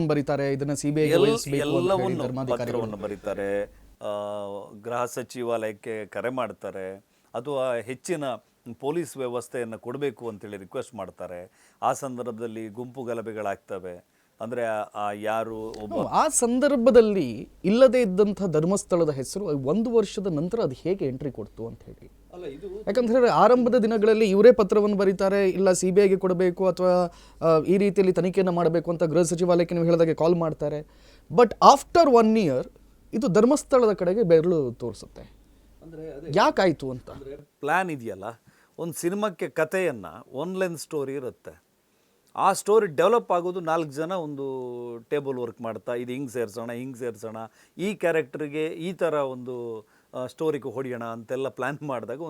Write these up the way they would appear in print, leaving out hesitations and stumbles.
ಪತ್ರವನ್ನು ಬರೀತಾರೆ, ಇದನ್ನ ಸಿಬಿಐಗೆ ವಹಿಸಬೇಕು ಅಂತ ಹೇಳಿ ಧರ್ಮಾಧಿಕಾರಿಗಳು ಪತ್ರವನ್ನು ಬರೀತಾರೆ, ಗೃಹ ಸಚಿವಾಲಯಕ್ಕೆ ಕರೆ ಮಾಡ್ತಾರೆ, ಅಥವಾ ಹೆಚ್ಚಿನ ಪೊಲೀಸ್ ವ್ಯವಸ್ಥೆಯನ್ನು ಕೊಡಬೇಕು ಅಂತೇಳಿ ರಿಕ್ವೆಸ್ಟ್ ಮಾಡ್ತಾರೆ. ಆ ಸಂದರ್ಭದಲ್ಲಿ ಗುಂಪು ಗಲಭೆಗಳಾಗ್ತವೆ. ಅಂದರೆ ಯಾರು ಒಬ್ಬ ಆ ಸಂದರ್ಭದಲ್ಲಿ ಇಲ್ಲದೆ ಇದ್ದಂಥ ಧರ್ಮಸ್ಥಳದ ಹೆಸರು 1 ವರ್ಷದ ನಂತರ ಅದು ಹೇಗೆ ಎಂಟ್ರಿ ಕೊಡ್ತು ಅಂತ ಹೇಳಿ. ಯಾಕಂದ್ರೆ ಆರಂಭದ ದಿನಗಳಲ್ಲಿ ಇವರೇ ಪತ್ರವನ್ನು ಬರೀತಾರೆ, ಇಲ್ಲ ಸಿಬಿಐಗೆ ಕೊಡಬೇಕು ಅಥವಾ ಈ ರೀತಿಯಲ್ಲಿ ತನಿಖೆಯನ್ನು ಮಾಡಬೇಕು ಅಂತ ಗೃಹ ಸಚಿವಾಲಯಕ್ಕೆ ನೀವು ಹೇಳಿದಾಗೆ ಕಾಲ್ ಮಾಡ್ತಾರೆ. ಬಟ್ ಆಫ್ಟರ್ 1 year ಇದು ಧರ್ಮಸ್ಥಳದ ಕಡೆಗೆ ಬೆರಳು ತೋರಿಸುತ್ತೆ. ಯಾಕಾಯ್ತು ಅಂತ ಪ್ಲ್ಯಾನ್ ಇದೆಯಲ್ಲ, ಒಂದು ಸಿನಿಮಾಕ್ಕೆ ಕಥೆಯನ್ನು 1 ಲೈನ್ ಸ್ಟೋರಿ ಇರುತ್ತೆ. ಆ ಸ್ಟೋರಿ ಡೆವಲಪ್ ಆಗೋದು 4 ಜನ ಒಂದು ಟೇಬಲ್ ವರ್ಕ್ ಮಾಡ್ತಾ ಇದು ಹಿಂಗೆ ಸೇರಿಸೋಣ, ಈ ಕ್ಯಾರೆಕ್ಟರ್ಗೆ ಈ ಥರ ಒಂದು ಸ್ಟೋರಿಗೆ ಹೊಡೆಯೋಣ ಅಂತೆಲ್ಲ ಪ್ಲ್ಯಾನ್ ಮಾಡಿದಾಗ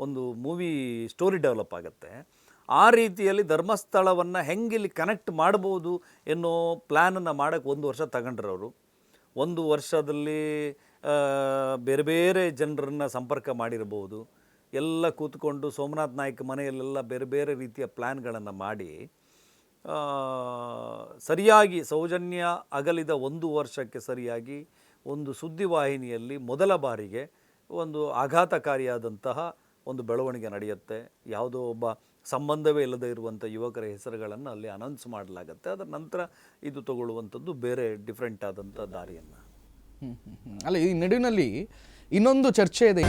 ಒಂದು ಮೂವಿ ಸ್ಟೋರಿ ಡೆವಲಪ್ ಆಗುತ್ತೆ. ಆ ರೀತಿಯಲ್ಲಿ ಧರ್ಮಸ್ಥಳವನ್ನು ಹೆಂಗೆ ಇಲ್ಲಿ ಕನೆಕ್ಟ್ ಮಾಡ್ಬೋದು ಎನ್ನೋ ಪ್ಲ್ಯಾನನ್ನು ಮಾಡೋಕ್ಕೆ 1 ವರ್ಷ ತಗೊಂಡ್ರವರು. 1 ವರ್ಷದಲ್ಲಿ ಬೇರೆ ಬೇರೆ ಜನರನ್ನು ಸಂಪರ್ಕ ಮಾಡಿರ್ಬೋದು. ಎಲ್ಲ ಕೂತ್ಕೊಂಡು ಸೋಮನಾಥ್ ನಾಯ್ಕ ಮನೆಯಲ್ಲೆಲ್ಲ ಬೇರೆ ಬೇರೆ ರೀತಿಯ ಪ್ಲ್ಯಾನ್ಗಳನ್ನು ಮಾಡಿ ಸರಿಯಾಗಿ ಸೌಜನ್ಯ ಅಗಲಿದ 1 ವರ್ಷಕ್ಕೆ ಸರಿಯಾಗಿ ಒಂದು ಸುದ್ದಿವಾಹಿನಿಯಲ್ಲಿ ಮೊದಲ ಬಾರಿಗೆ ಒಂದು ಆಘಾತಕಾರಿಯಾದಂತಹ ಒಂದು ಬೆಳವಣಿಗೆ ನಡೆಯುತ್ತೆ. ಯಾವುದೋ ಒಬ್ಬ ಸಂಬಂಧವೇ ಇಲ್ಲದೆ ಇರುವಂಥ ಯುವಕರ ಹೆಸರುಗಳನ್ನು ಅಲ್ಲಿ ಅನೌನ್ಸ್ ಮಾಡಲಾಗುತ್ತೆ. ಅದರ ನಂತರ ಇದು ತಗೊಳ್ಳುವಂಥದ್ದು ಬೇರೆ ಡಿಫ್ರೆಂಟ್ ಆದಂಥ ದಾರಿಯನ್ನು. ಅಲ್ಲ, ಈ ನಡುವಿನಲ್ಲಿ ಇನ್ನೊಂದು ಚರ್ಚೆ ಇದೆ.